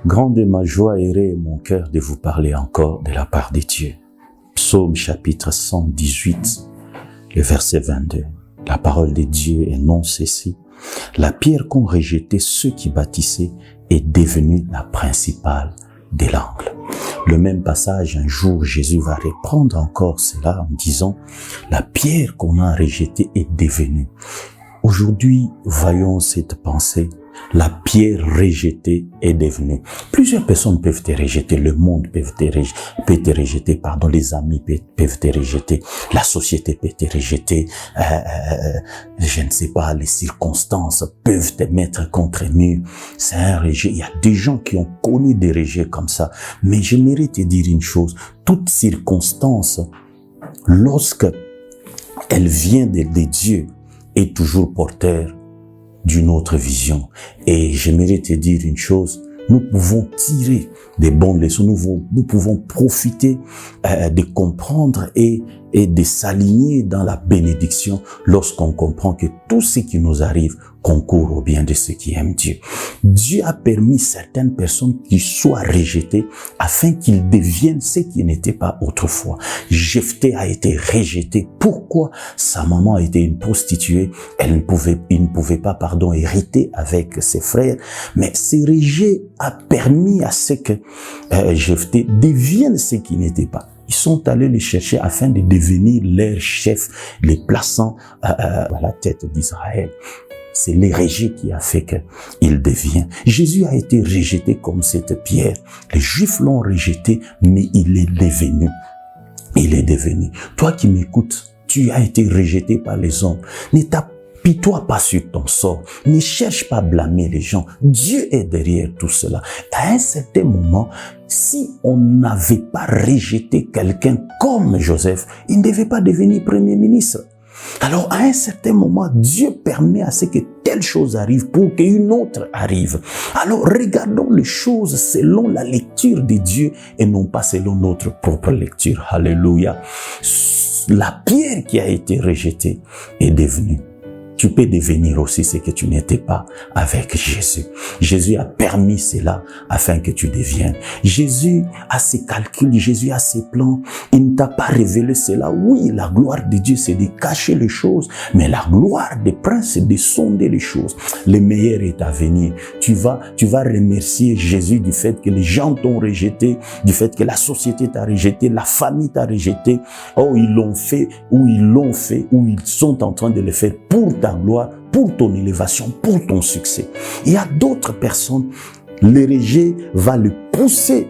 Grande est ma joie et ré mon cœur de vous parler encore de la part de Dieu. Psaume chapitre 118, le verset 22. La parole de Dieu énonce ici: la pierre qu'ont rejetée ceux qui bâtissaient est devenue la principale de l'angle. Le même passage, un jour, Jésus va reprendre encore cela en disant: la pierre qu'on a rejetée est devenue. Aujourd'hui, voyons cette pensée. La pierre rejetée est devenue. Plusieurs personnes peuvent te rejeter. Le monde peut te rejeter. Les amis peuvent te rejeter. La société peut te rejeter. Je ne sais pas, les circonstances peuvent te mettre contre mur. C'est un rejet. Il y a des gens qui ont connu des rejets comme ça. Mais j'aimerais te dire une chose. Toute circonstance, lorsque elle vient de Dieu, est toujours porteur d'une autre vision. Et j'aimerais te dire une chose: nous pouvons tirer des bonnes leçons, nous pouvons profiter de comprendre et de s'aligner dans la bénédiction lorsqu'on comprend que tout ce qui nous arrive concourt au bien de ceux qui aiment Dieu. Dieu a permis certaines personnes qui soient rejetées afin qu'ils deviennent ce qui n'étaient pas autrefois. Jephthé a été rejeté. Pourquoi? Sa maman était une prostituée. Il ne pouvait pas, hériter avec ses frères. Mais ce rejet a permis à ce que Jephthé devienne ce qui n'était pas. Ils sont allés les chercher afin de devenir leur chef, les plaçant à la tête d'Israël. C'est le rejet qui a fait qu'il devient. Jésus a été rejeté comme cette pierre. Les Juifs l'ont rejeté, mais il est devenu. Il est devenu. Toi qui m'écoutes, tu as été rejeté par les hommes. Ne t'apitoie pas sur ton sort. Ne cherche pas à blâmer les gens. Dieu est derrière tout cela. À un certain moment, si on n'avait pas rejeté quelqu'un comme Joseph, il ne devait pas devenir premier ministre. Alors, à un certain moment, Dieu permet à ce que telle chose arrive pour qu'une autre arrive. Alors, regardons les choses selon la lecture de Dieu et non pas selon notre propre lecture. Alléluia. La pierre qui a été rejetée est devenue. Tu peux devenir aussi ce que tu n'étais pas avec Jésus. Jésus a permis cela afin que tu deviennes. Jésus a ses calculs, Jésus a ses plans. Il ne t'a pas révélé cela. Oui, la gloire de Dieu, c'est de cacher les choses. Mais la gloire des princes, c'est de sonder les choses. Le meilleur est à venir. Tu vas remercier Jésus du fait que les gens t'ont rejeté, du fait que la société t'a rejeté, la famille t'a rejeté. Oh, ils l'ont fait, ou ils sont en train de le faire pour ta gloire, pour ton élévation, pour ton succès. Il y a d'autres personnes, le rejet va le pousser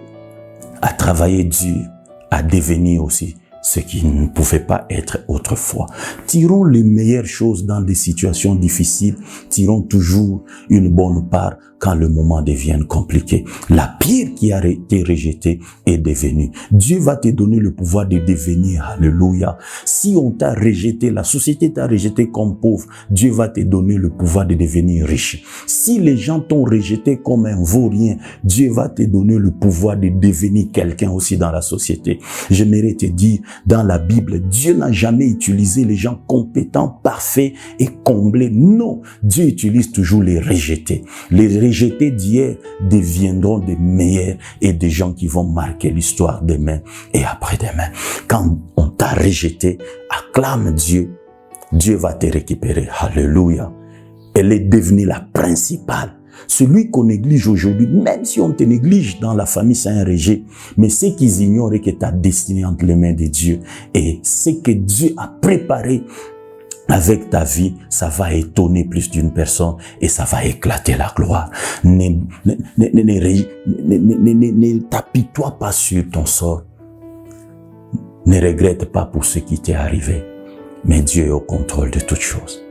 à travailler dur, à devenir aussi ce qui ne pouvait pas être autrefois. Tirons les meilleures choses dans des situations difficiles, tirons toujours une bonne part quand le moment devient compliqué. La pierre qui a été rejetée est devenue. Dieu va te donner le pouvoir de devenir. Alléluia. Si on t'a rejeté, la société t'a rejeté comme pauvre, Dieu va te donner le pouvoir de devenir riche. Si les gens t'ont rejeté comme un vaurien, Dieu va te donner le pouvoir de devenir quelqu'un aussi dans la société. J'aimerais te dire, dans la Bible, Dieu n'a jamais utilisé les gens compétents, parfaits et comblés. Non, Dieu utilise toujours les rejetés. Les rejetés d'hier deviendront des meilleurs et des gens qui vont marquer l'histoire demain et après-demain. Quand on t'a rejeté, acclame Dieu. Dieu va te récupérer. Alléluia. Elle est devenue la principale. Celui qu'on néglige aujourd'hui, même si on te néglige dans la famille, c'est un rejet. Mais ceux qui ignorent que ta destinée entre les mains de Dieu et ce que Dieu a préparé avec ta vie, ça va étonner plus d'une personne et ça va éclater la gloire. Ne t'apitoie pas sur ton sort. Ne regrette pas pour ce qui t'est arrivé. Mais Dieu est au contrôle de toutes choses.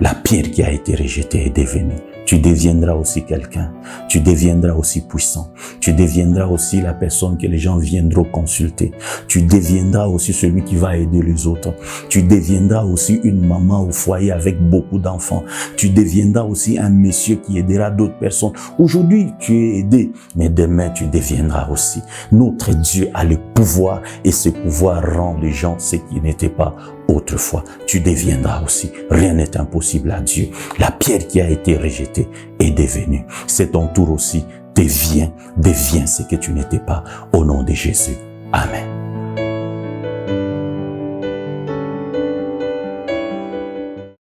La pierre qui a été rejetée est devenue. Tu deviendras aussi quelqu'un. Tu deviendras aussi puissant. Tu deviendras aussi la personne que les gens viendront consulter. Tu deviendras aussi celui qui va aider les autres. Tu deviendras aussi une maman au foyer avec beaucoup d'enfants. Tu deviendras aussi un monsieur qui aidera d'autres personnes. Aujourd'hui, tu es aidé, mais demain, tu deviendras aussi. Notre Dieu a le pouvoir et ce pouvoir rend les gens ce qui n'était pas autrefois. Tu deviendras aussi. Rien n'est impossible à Dieu. La pierre qui a été rejetée est devenue. C'est ton tour aussi. deviens ce que tu n'étais pas au nom de Jésus. Amen.